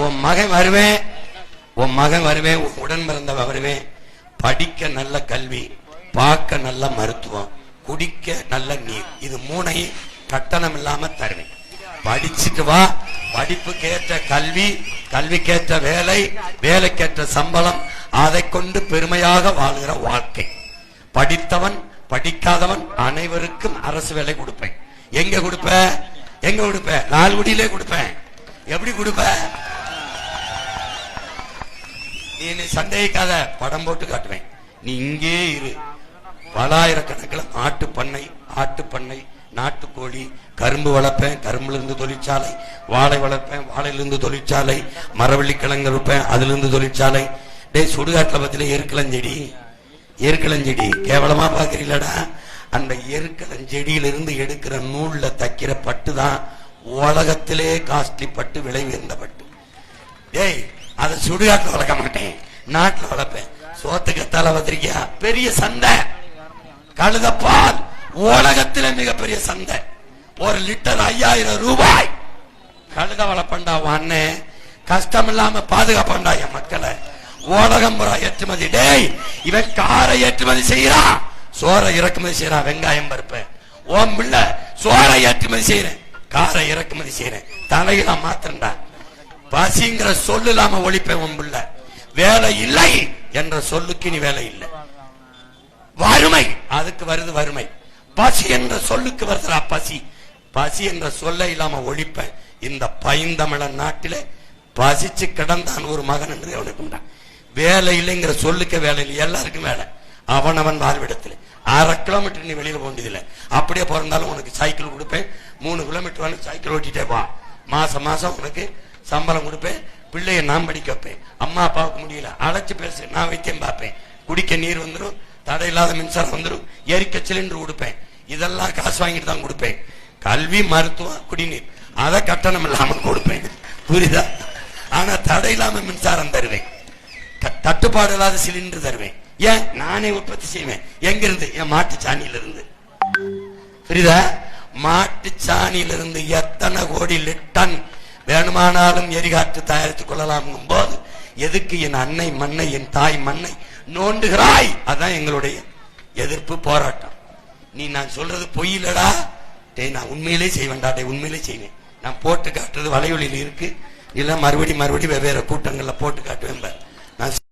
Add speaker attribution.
Speaker 1: உன் மகன் வருவேன், உன் மகன் வருவேன், உடன் பிறந்தவன் வருவேன். படிக்க நல்ல கல்வி, பார்க்க நல்ல மருத்துவம், குடிக்க நல்ல நீர், இது மூணையும் கட்டணம் இல்லாம தருவேன். படிச்சுட்டு வா, படிப்புக்கேற்ற கல்வி, கல்விக்கேற்ற வேலை, வேலைக்கேற்ற சம்பளம், அதை கொண்டு பெருமையாக வாழ்கிற வாழ்க்கை. படித்தவன் படிக்காதவன் அனைவருக்கும் அரசு வேலை கொடுப்பேன். எங்க கொடுப்ப? எங்க கொடுப்ப? லால்குடியிலே கொடுப்பேன். எப்படி கொடுப்ப? நீ சந்தேகிக்காத, படம் போட்டு காட்டுவேன். நீ இங்கே இரு. பலாயிரக்கணக்கில் ஆட்டு பண்ணை, நாட்டுக்கோழி, கரும்பு வளர்ப்பேன், கரும்புல இருந்து தொழிற்சாலை, வாழை வளர்ப்பேன், வாழையிலிருந்து தொழிற்சாலை, மரவள்ளி கிழங்கு இருப்பேன், அதுல இருந்து தொழிற்சாலை. டேய், சுடுகாட்டுல பத்தில எருக்களஞ்செடி கேவலமா பாக்குறீங்களடா? அந்த எருக்களஞ்செடியிலிருந்து எடுக்கிற நூல்ல தைக்கிற பட்டு தான் உலகத்திலே காஸ்ட்லி பட்டு, விலை உயர்ந்த பட்டு. டேய், அதை சுடுகாட்டுல வளர்க்க மாட்டேன், நாட்டுல வளர்ப்பேன். சோத்துக்கு தலை வத்திரிக்கா, பெரிய சந்தை. கழுதப்பால் உலகத்திலே மிகப்பெரிய சந்தை. 1 லிட்டர் 5000 ரூபாய். கழுத வளர்ப்பண்டா அண்ணன், கஷ்டம் இல்லாம பாதுகாப்பண்டா என் மக்களை. உலகம் புறா ஏற்றுமதி. டேய், இவன் காரை ஏற்றுமதி செய்யறான், சோரை இறக்குமதி செய்யறான், வெங்காயம் பருப்பேன். ஓம் பிள்ளை சோரை ஏற்றுமதி செய்யறேன், காரை இறக்குமதி செய்யறேன், தலையில மாத்திரண்டா. பசிங்கிற சொல்லு இல்லாம ஒழிப்பேன். உன் பிள்ளை வேலை இல்லை என்ற சொல்லுக்கு நீ வேலை இல்லை. வறுமை, அதுக்கு வருது வறுமை. பசி என்ற சொல்லுக்கு வருதுடா பசி. பசி என்ற சொல்ல இல்லாம ஒழிப்பேன். இந்த பைந்தமிழன் நாட்டிலே பசிச்சு கிடந்தான் ஒரு மகன் என்று அவனுக்கு வேலை இல்லைங்கிற சொல்லுக்கு வேலை இல்லை. எல்லாருக்கும் வேலை, அவனவன் வாழ்விடத்தில். 1/2 கிலோமீட்டர் நீ வெளியில போனதில்லை. அப்படியே பிறந்தாலும் உனக்கு சைக்கிள் கொடுப்பேன். 3 கிலோமீட்டர் சைக்கிள் ஓட்டிட்டே வா. மாசம் மாசம் உனக்கு சம்பளம் கொடுப்பேன். பிள்ளைய நான் படிக்க வைப்பேன். அம்மா அப்பாவுக்கு முடியல, அழைச்சு பேசு, நான் வைத்தியம் பார்ப்பேன். குடிக்க நீர் வந்துடும், தடை இல்லாத மின்சாரம் வந்துடும், எரிக்க சிலிண்டர் கொடுப்பேன். இதெல்லாம் காசு வாங்கிட்டு தான் கொடுப்பேன். கல்வி, மருத்துவம், குடிநீர் அதை கட்டணம் இல்லாம கொடுப்பேன். புரியுதா? ஆனா தடை இல்லாம மின்சாரம் தருவேன், தட்டுப்பாடு இல்லாத சிலிண்டர் தருவேன். ஏன்? நானே உற்பத்தி செய்வேன். எங்க இருந்து? என் மாட்டு சாணியில இருந்து. புரியுதா? மாட்டு சாணியிலிருந்து எத்தனை கோடி லிட்டன் வேணுமானாலும் எரிகாற்று தயாரித்துக் கொள்ளலாம் போது எதுக்கு என் அன்னை மண்ணை, என் தாய் மண்ணை நோண்டுகிறாய்? அதான் எங்களுடைய எதிர்ப்பு போராட்டம். நீ நான் சொல்றது பொய்யிலடா, நான் உண்மையிலே செய்வேன்டா, உண்மையிலே செய்வேன். நான் போட்டு காட்டுறது வலையொலியில் இருக்கு, இல்ல மறுபடி வெவ்வேறு கூட்டங்கள்ல போட்டு காட்டுவேன். நான்